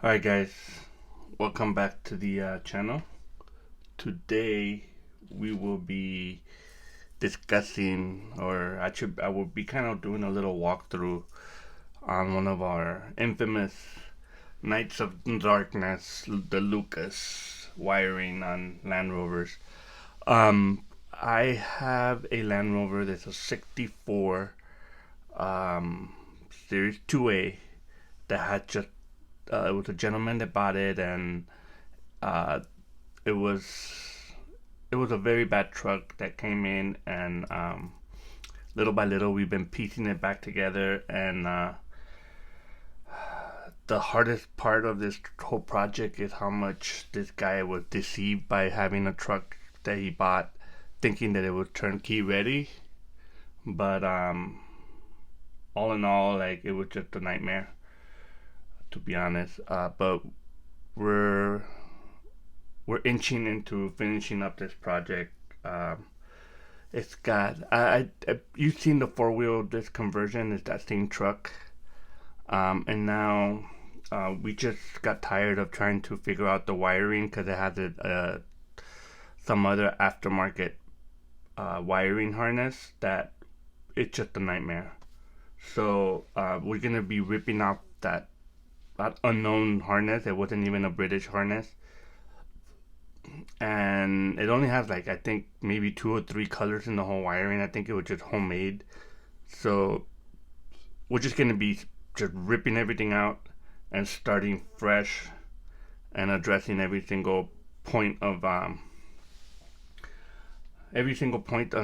Alright guys, welcome back to the channel. Today we will be discussing, or actually I will be kind of doing a little walkthrough on one of our infamous Knights of Darkness, the Lucas wiring on Land Rovers. I have a Land Rover that's a 64 Series 2A that had just it was a gentleman that bought it, and uh, it was it was a very bad truck that came in, and little by little we've been piecing it back together. And the hardest part of this whole project is how much this guy was deceived by having a truck that he bought, thinking that it was turnkey ready. But all in all, like, it was just a nightmare, to be honest. But we're we're inching into finishing up this project. It's got you've seen the four wheel disc conversion. It's that same truck, and now we just got tired of trying to figure out the wiring because it has some other aftermarket wiring harness that it's just a nightmare. So we're gonna be ripping out that unknown harness. It wasn't even a British harness, and it only has, like, I think maybe two or three colors in the whole wiring. I think it was just homemade. So we're just gonna be just ripping everything out and starting fresh and addressing every single point on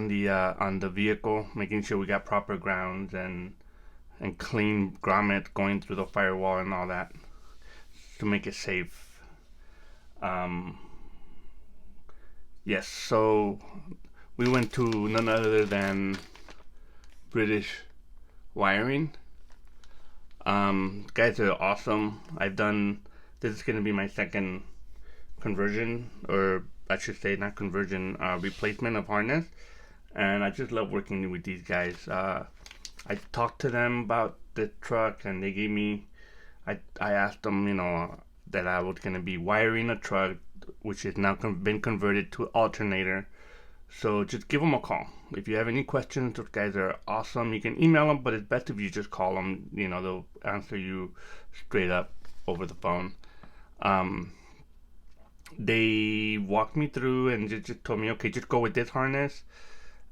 the vehicle, making sure we got proper grounds and clean grommets going through the firewall and all that to make it safe. Um, yes, so we went to none other than British Wiring. Guys are awesome. This is going to be my second conversion, or I should say not conversion, replacement of harness. And I just love working with these guys. I talked to them about the truck, and they gave me, I asked them, that I was going to be wiring a truck which has now been converted to alternator. So just give them a call. If you have any questions, those guys are awesome. You can email them, but it's best if you just call them. They'll answer you straight up over the phone. Um, they walked me through and just told me, okay, just go with this harness.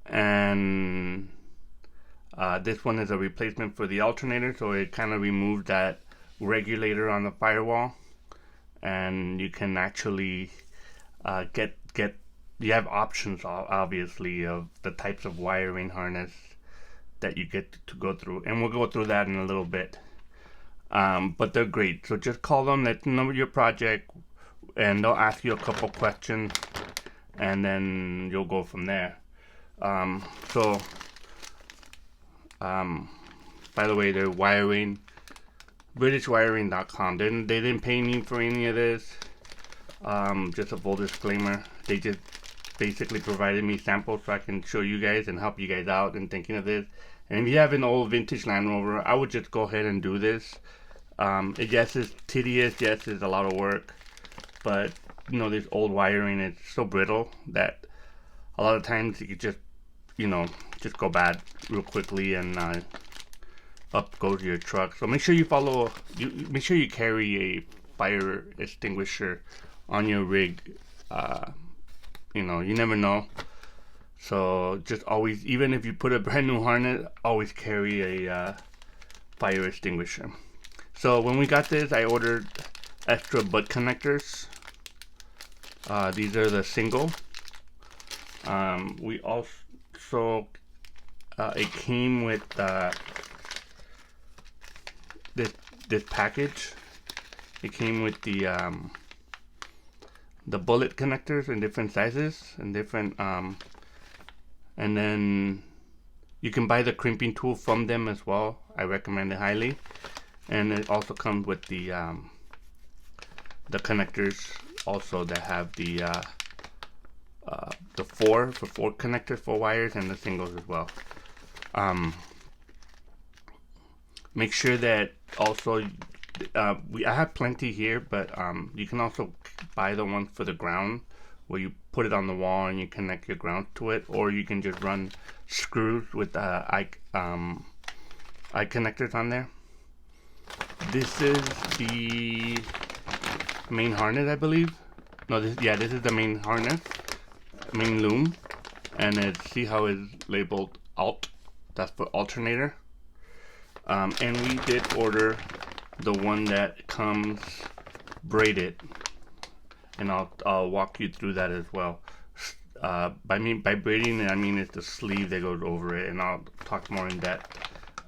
And this one is a replacement for the alternator, so it kind of removed that regulator on the firewall. And you can actually get you have options, obviously, of the types of wiring harness that you get to go through, and we'll go through that in a little bit. But they're great, so just call them, let them know your project, and they'll ask you a couple questions, and then you'll go from there. So by the way, they're wiring, BritishWiring.com. They didn't pay me for any of this. Just a full disclaimer. They just basically provided me samples so I can show you guys and help you guys out in thinking of this. And if you have an old vintage Land Rover, I would just go ahead and do this. Yes, it's tedious. Yes, it's a lot of work. But, this old wiring is so brittle that a lot of times it could just go bad real quickly, and up goes your truck. So make sure make sure you carry a fire extinguisher on your rig. You never know. So just always, even if you put a brand new harness, always carry a fire extinguisher. So when we got this, I ordered extra butt connectors. These are the single. We also it came with this package. It came with the bullet connectors in different sizes and different and then you can buy the crimping tool from them as well. I recommend it highly. And it also comes with the connectors also that have the four connectors, 4 wires, and the singles as well. Make sure that also I have plenty here, but you can also buy the ones for the ground where you put it on the wall and you connect your ground to it, or you can just run screws with eye connectors on there. This is the main harness, I believe. No, this is the main harness, main loom, and see how it's labeled alt. That's for alternator. And we did order the one that comes braided, and I'll walk you through that as well. By braiding, I mean it's the sleeve that goes over it, and I'll talk more in depth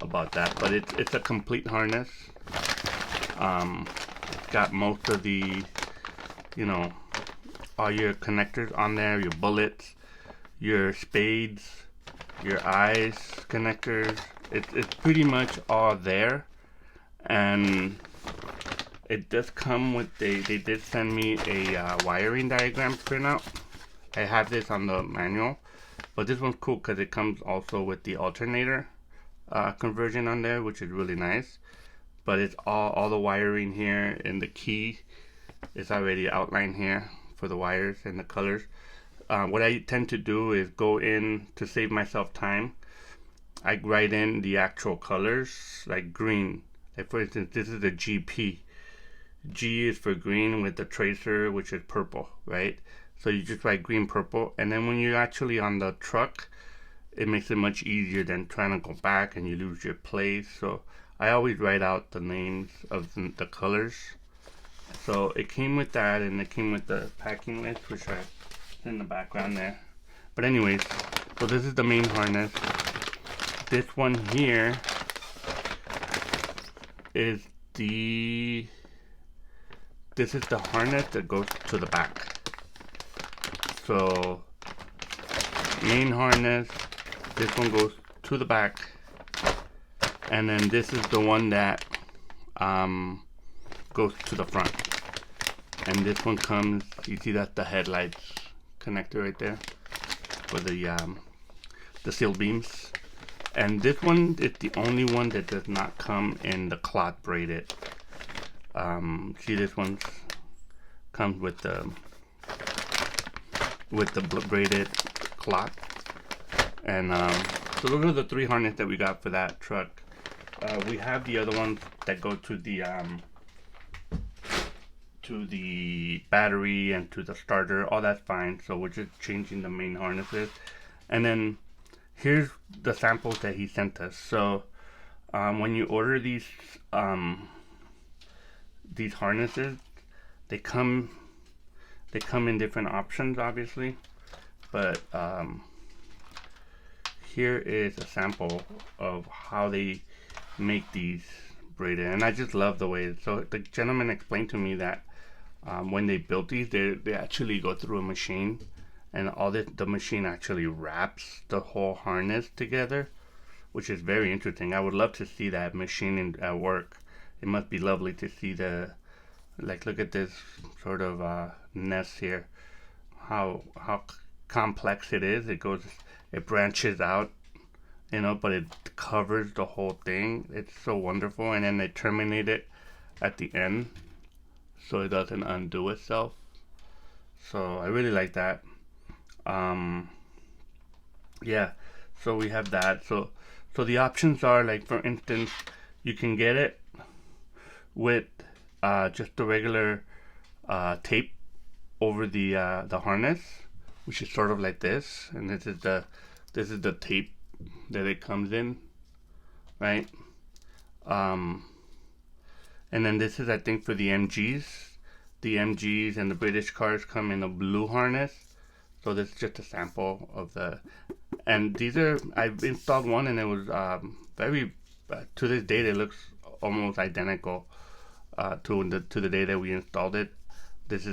about that. But it's a complete harness. Got most of the, all your connectors on there, your bullets, your spades, your eyes connectors. It's pretty much all there. And it does come with they did send me a wiring diagram printout. I have this on the manual, but this one's cool because it comes also with the alternator conversion on there, which is really nice. But it's all the wiring here, and the key is already outlined here for the wires and the colors. What I tend to do is go in to save myself time. I write in the actual colors, like green. Like for instance, this is a GP. G is for green with the tracer, which is purple, right? So you just write green, purple, and then when you're actually on the truck, it makes it much easier than trying to go back and you lose your place. So I always write out the names of the colors. So it came with that, and it came with the packing list, which is in the background there. But anyways, so this is the main harness. This one here is the harness that goes to the back. So main harness, this one goes to the back, and then this is the one that goes to the front. And this one comes, you see that the headlights connector right there for the seal beams. And this one is the only one that does not come in the cloth braided. See, this one comes with the braided cloth. And so those are the 3 harnesses that we got for that truck. We have the other ones that go to the battery and to the starter. All that's fine. So we're just changing the main harnesses. And then here's the samples that he sent us. So when you order these harnesses, they come in different options, obviously. But here is a sample of how they make these braided, and I just love the way. So the gentleman explained to me that when they built these, they actually go through a machine, and the machine actually wraps the whole harness together, which is very interesting. I would love to see that machine at work. It must be lovely to see look at this sort of nest here, how complex it is. It branches out, but it covers the whole thing. It's so wonderful. And then they terminate it at the end so it doesn't undo itself. So I really like that. Yeah, so we have that. So the options are, like, for instance, you can get it with just the regular tape over the harness, which is sort of like this, and this is the tape that it comes in, right? And then this is, I think, for the MGs. The MGs and the British cars come in a blue harness. So this is just a sample of and these are, I've installed one, and it was very, to this date, it looks almost identical to the day that we installed it. This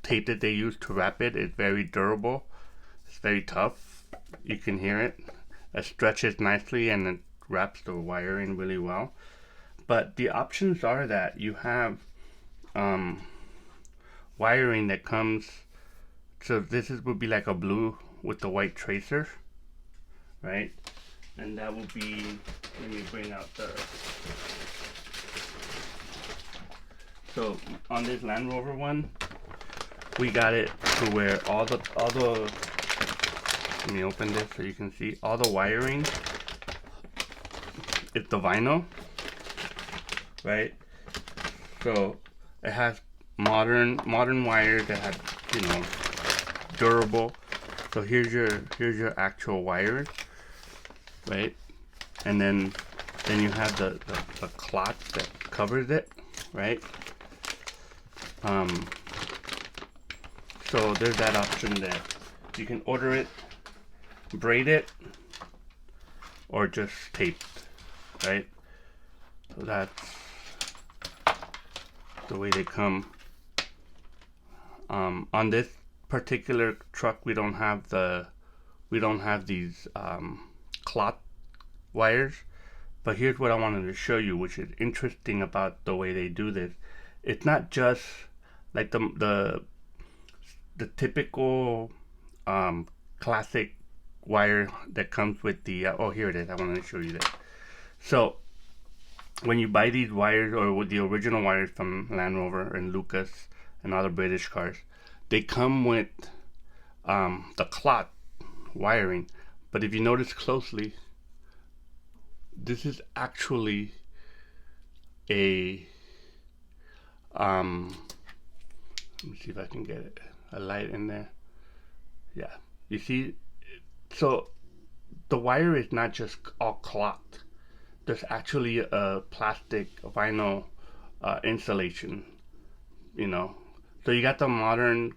tape that they use to wrap it is very durable. It's very tough. You can hear it. It stretches nicely, and it wraps the wiring really well. But the options are that you have wiring that comes. So this would be like a blue with the white tracer, right? And that will be, let me bring out So on this Land Rover one, we got it to where all the let me open this so you can see all the wiring. It's the vinyl, right? So it has modern wires that have, you know, durable. So here's your actual wires, right? And then you have the cloth that covers it, right? So there's that option that you can order it braided or just taped, right? So that's the way they come. On this particular truck, we don't have these cloth wires, but here's what I wanted to show you, which is interesting about the way they do this. It's not just like the typical classic wire that comes with the oh, here it is. I wanted to show you that. So when you buy these wires, or with the original wires from Land Rover and Lucas and other British cars, they come with the cloth wiring. But if you notice closely, this is actually a let me see if I can get a light in there. Yeah, you see, so the wire is not just all cloth. There's actually a plastic vinyl insulation, you know. So you got the modern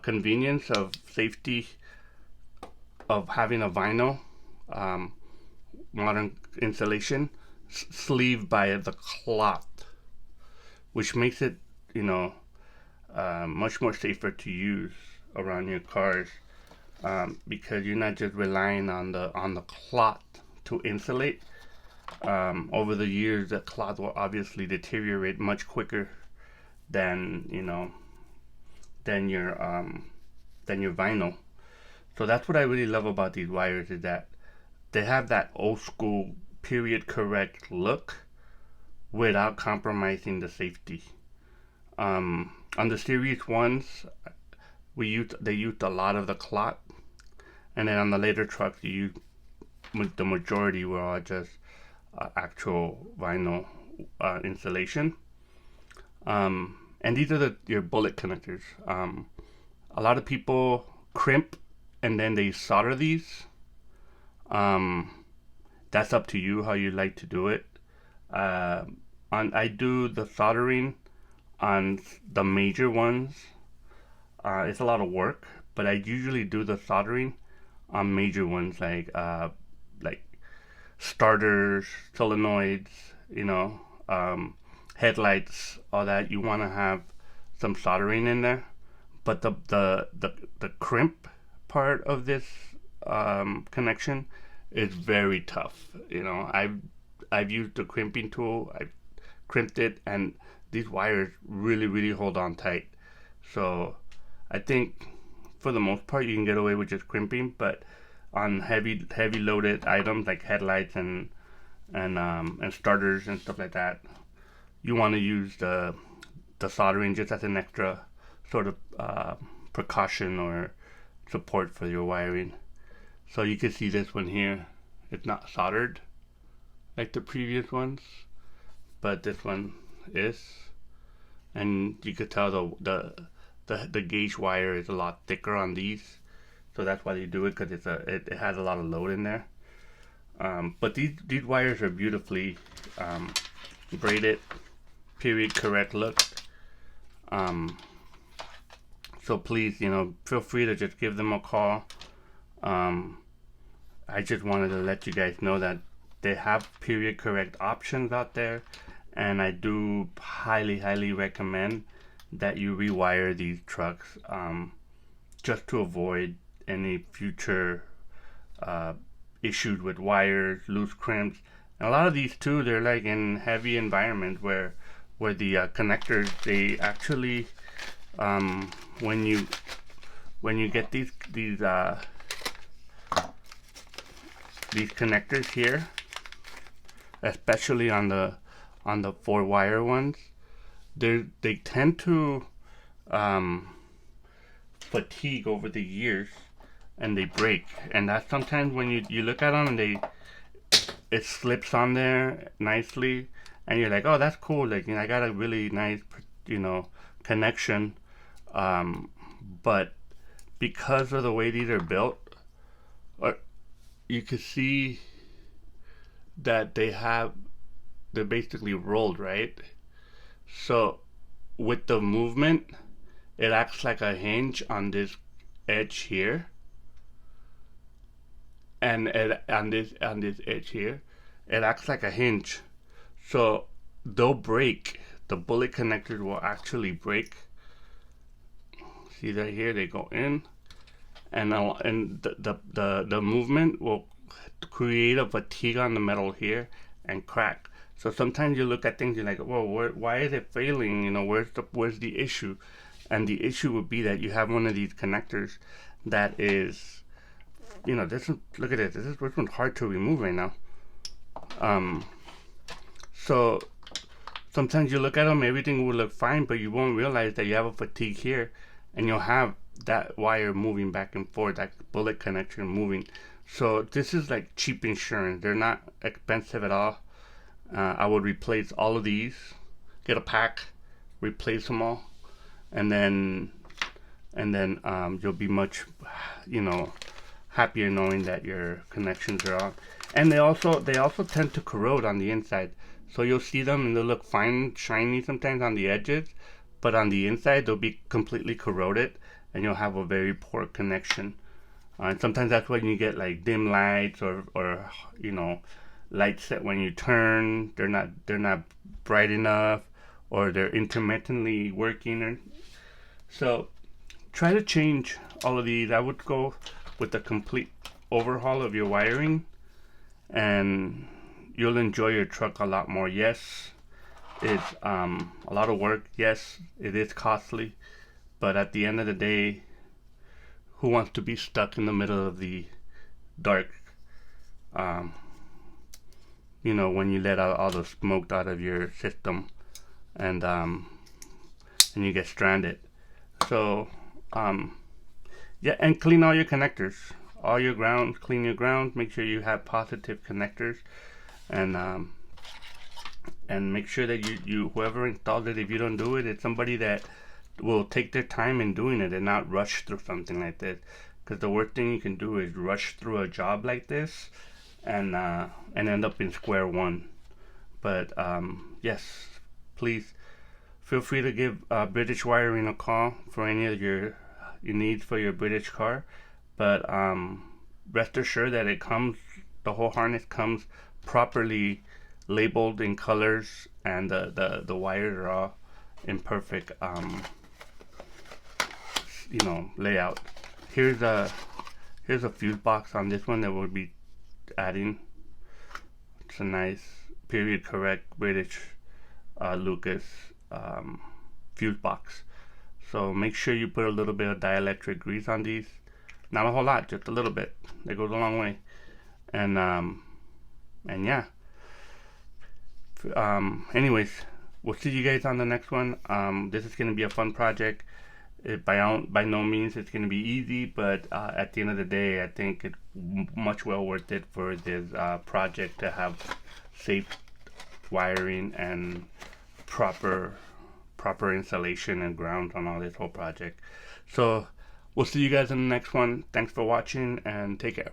convenience of safety of having a vinyl modern insulation sleeved by the cloth, which makes it, you know, much more safer to use around your cars, because you're not just relying on the cloth to insulate. Over the years, the cloth will obviously deteriorate much quicker than, you know, than your vinyl. So that's what I really love about these wires, is that they have that old school period correct look without compromising the safety. On the series ones, they used a lot of the cloth, and then on the later trucks, the majority were all just actual vinyl insulation. And these are your bullet connectors. A lot of people crimp and then they solder these. That's up to you how you like to do it. I do the soldering on the major ones. It's a lot of work, but I usually do the soldering on major ones, like starters, solenoids, you know, headlights, all that. You want to have some soldering in there. But the crimp part of this connection is very tough. You know, I've used the crimping tool. I've crimped it, and these wires really hold on tight. So I think for the most part you can get away with just crimping, but on heavy loaded items like headlights and starters and stuff like that, you want to use the soldering just as an extra sort of precaution or support for your wiring. So you can see this one here, it's not soldered like the previous ones, but this one is, and you could tell the gauge wire is a lot thicker on these, so that's why they do it, because it has a lot of load in there. But these wires are beautifully braided, period correct look. So please, you know, feel free to just give them a call. I just wanted to let you guys know that they have period correct options out there, and I do highly recommend that you rewire these trucks, just to avoid any future issues with wires, loose crimps. And a lot of these too, they're like in heavy environments where the connectors, they actually when you get these connectors here, especially on the 4-wire ones, they tend to fatigue over the years, and they break. And that's sometimes when you look at them and it slips on there nicely, and you're like, oh, that's cool. Like, I got a really nice, connection. But because of the way these are built, you can see that they're basically rolled, right? So with the movement, it acts like a hinge on this edge here, and on this edge here, it acts like a hinge. So they'll break. The bullet connectors will actually break. See that here? They go in, and the movement will create a fatigue on the metal here and crack. So sometimes you look at things, you're like, well, why is it failing? Where's the issue? And the issue would be that you have one of these connectors that is, look at this. This one's hard to remove right now. So sometimes you look at them, everything will look fine, but you won't realize that you have a fatigue here, and you'll have that wire moving back and forth, that bullet connection moving. So this is like cheap insurance. They're not expensive at all. I would replace all of these, get a pack, replace them all, and then you'll be much, happier knowing that your connections are on. And they also tend to corrode on the inside. So you'll see them and they'll look fine, shiny sometimes on the edges, but on the inside they'll be completely corroded, and you'll have a very poor connection. And sometimes that's when you get like dim lights or lights that when you turn they're not bright enough, or they're intermittently working. So try to change all of these. I would go with a complete overhaul of your wiring, and you'll enjoy your truck a lot more. Yes, it's a lot of work. Yes, it is costly, but at the end of the day, who wants to be stuck in the middle of the dark? When you let out all the smoke out of your system, and you get stranded. So yeah, and clean all your connectors, all your grounds. Clean your grounds. Make sure you have positive connectors, and make sure that you whoever installed it, if you don't do it, it's somebody that will take their time in doing it and not rush through something like this. Because the worst thing you can do is rush through a job like this and end up in square one. But yes, please feel free to give British Wiring a call for any of your needs for your British car. But rest assured that the whole harness comes properly labeled in colors, and the wires are all in perfect layout. Here's a fuse box on this one that we'll be adding. It's a nice period correct British Lucas fuse box. So make sure you put a little bit of dielectric grease on these. Not a whole lot, just a little bit. It goes a long way. And yeah. Anyways, we'll see you guys on the next one. This is going to be a fun project. By no means it's going to be easy, but at the end of the day, I think it's much well worth it for this project to have safe wiring and proper installation and grounds on all this whole project. So we'll see you guys in the next one. Thanks for watching, and take care.